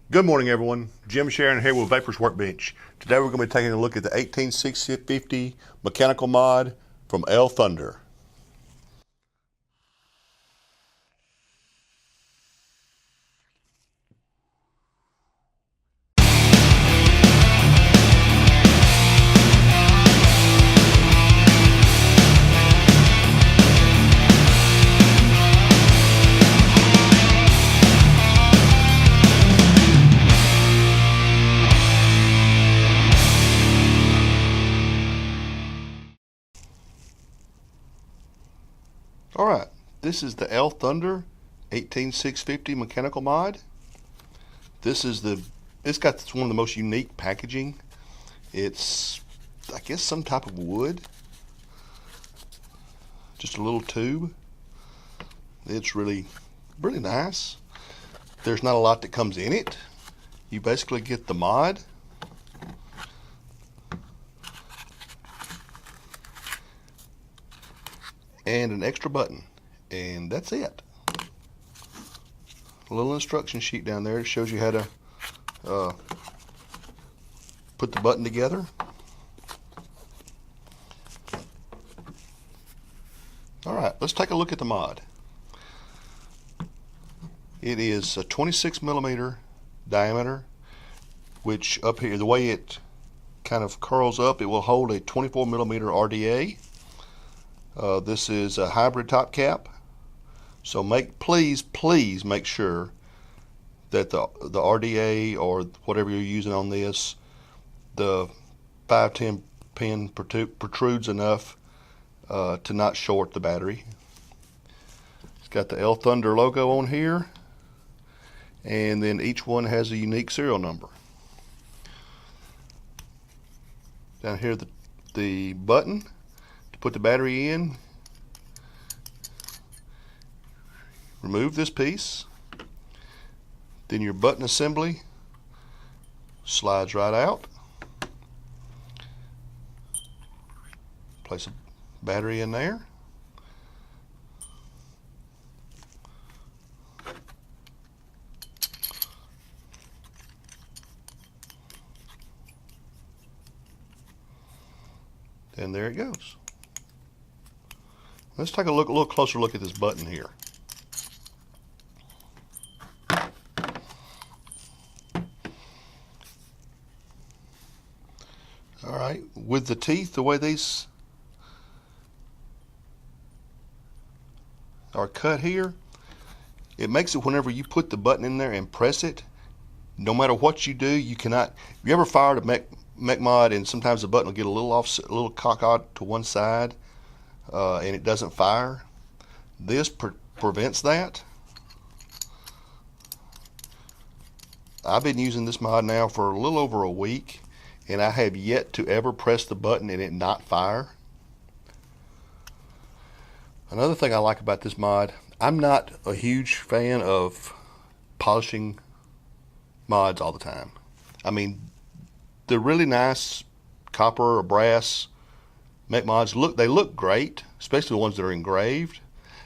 Good morning, everyone. Jim Sharon here with Vapers Workbench. Today we're going to be taking a look at the 18650 mechanical mod from Thunder. Alright, this is the Thunder 18650 mechanical mod. It's got one of the most unique packaging. It's, I guess, some type of wood. Just a little tube. It's really nice. There's not a lot that comes in it. You basically get the mod, and an extra button, and that's it. A little instruction sheet down there that shows you how to put the button together. Alright, let's take a look at the mod. It is a 26 millimeter diameter, which up here, the way it kind of curls up, it will hold a 24 millimeter RDA. This is a hybrid top cap, so please make sure that the RDA or whatever you're using on this, the 510 pin protrudes enough to not short the battery. It's got the Thunder logo on here, and then each one has a unique serial number. Down here, the button to put the battery in. Remove this piece, then your button assembly slides right out. Place a battery in there. And there it goes. Let's take a little closer look at this button here. Alright, with the teeth, the way these are cut here, it makes it whenever you put the button in there and press it, no matter what you do, you cannot. You ever fired a mech mod and sometimes the button will get a little cockeyed to one side and it doesn't fire? This prevents that. I've been using this mod now for a little over a week, and I have yet to ever press the button and it not fire. Another thing I like about this mod, I'm not a huge fan of polishing mods all the time. I mean, the really nice copper or brass mech mods they look great, especially the ones that are engraved,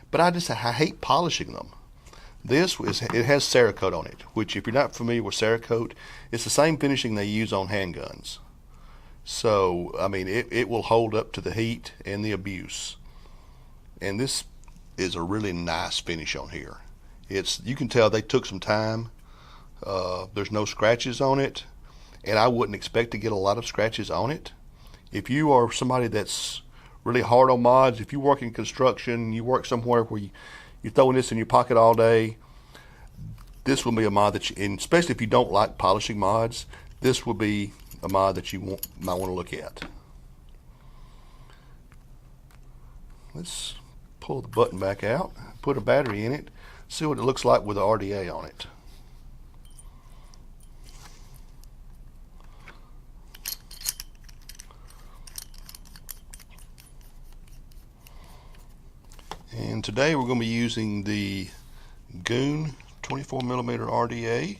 but I hate polishing them. It has Cerakote on it, which, if you're not familiar with Cerakote, it's the same finishing they use on handguns. So, I mean, it will hold up to the heat and the abuse. And this is a really nice finish on here. You can tell they took some time. There's no scratches on it, and I wouldn't expect to get a lot of scratches on it. If you are somebody that's really hard on mods, if you work in construction, you work somewhere where you're throwing this in your pocket all day, this will be a mod that and especially if you don't like polishing mods, this will be a mod that you might want to look at. Let's pull the button back out, put a battery in it, see what it looks like with the RDA on it. And today we're going to be using the Goon 24 millimeter RDA.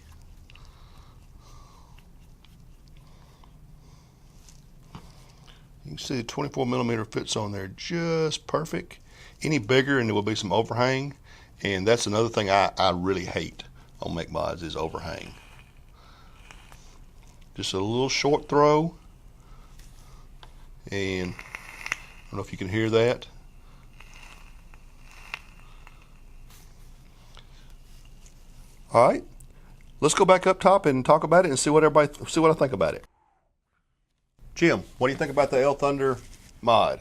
You can see the 24 millimeter fits on there just perfect. Any bigger and there will be some overhang, and that's another thing I really hate on mech mods is overhang. Just a little short throw. And I don't know if you can hear that. All right, let's go back up top and talk about it and see what I think about it. Jim, what do you think about the Thunder mod?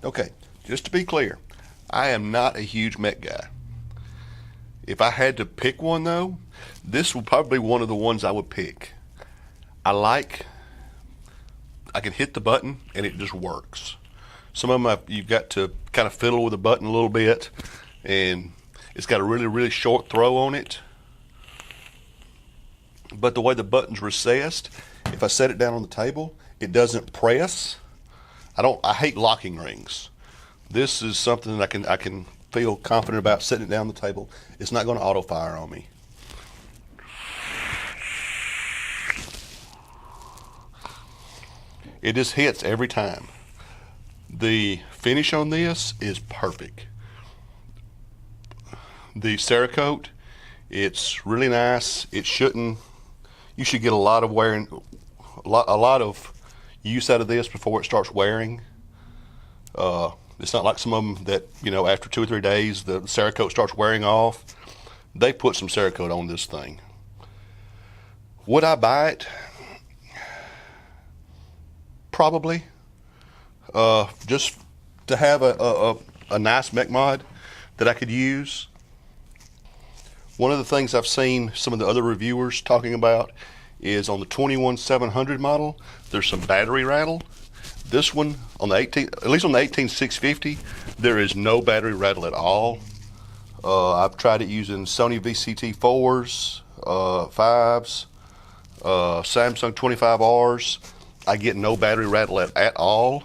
Okay, just to be clear, I am not a huge mech guy. If I had to pick one though, this would probably be one of the ones I would pick. I can hit the button and it just works. Some of them you've got to kind of fiddle with the button a little bit, and it's got a really short throw on it. But the way the button's recessed, if I set it down on the table, it doesn't press. I hate locking rings. This is something that I can feel confident about setting it down on the table. It's not going to auto fire on me. It just hits every time. The finish on this is perfect. The Cerakote, it's really nice. You should get a lot of wearing, a lot of use out of this before it starts wearing. It's not like some of them that, you know, after 2 or 3 days the Cerakote starts wearing off. They put some Cerakote on this thing. Would I buy it? Probably. Just to have a nice mech mod that I could use. One of the things I've seen some of the other reviewers talking about is on the 21700 model, there's some battery rattle. This one, on the at least on the 18650, there is no battery rattle at all. I've tried it using Sony VCT4s, 5s, Samsung 25Rs. I get no battery rattle at all.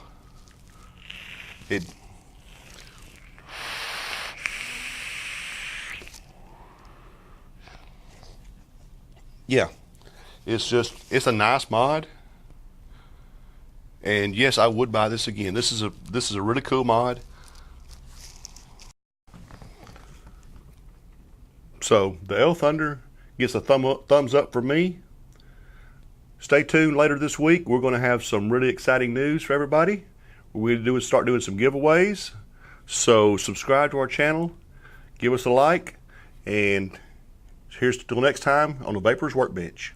Yeah, it's a nice mod, and yes, I would buy this again. This is a really cool mod. So the Thunder gets a thumbs up for me. Stay tuned later this week. We're going to have some really exciting news for everybody. What we're going to do is start doing some giveaways. So subscribe to our channel, give us a like, and here's till next time on the Vapers Workbench.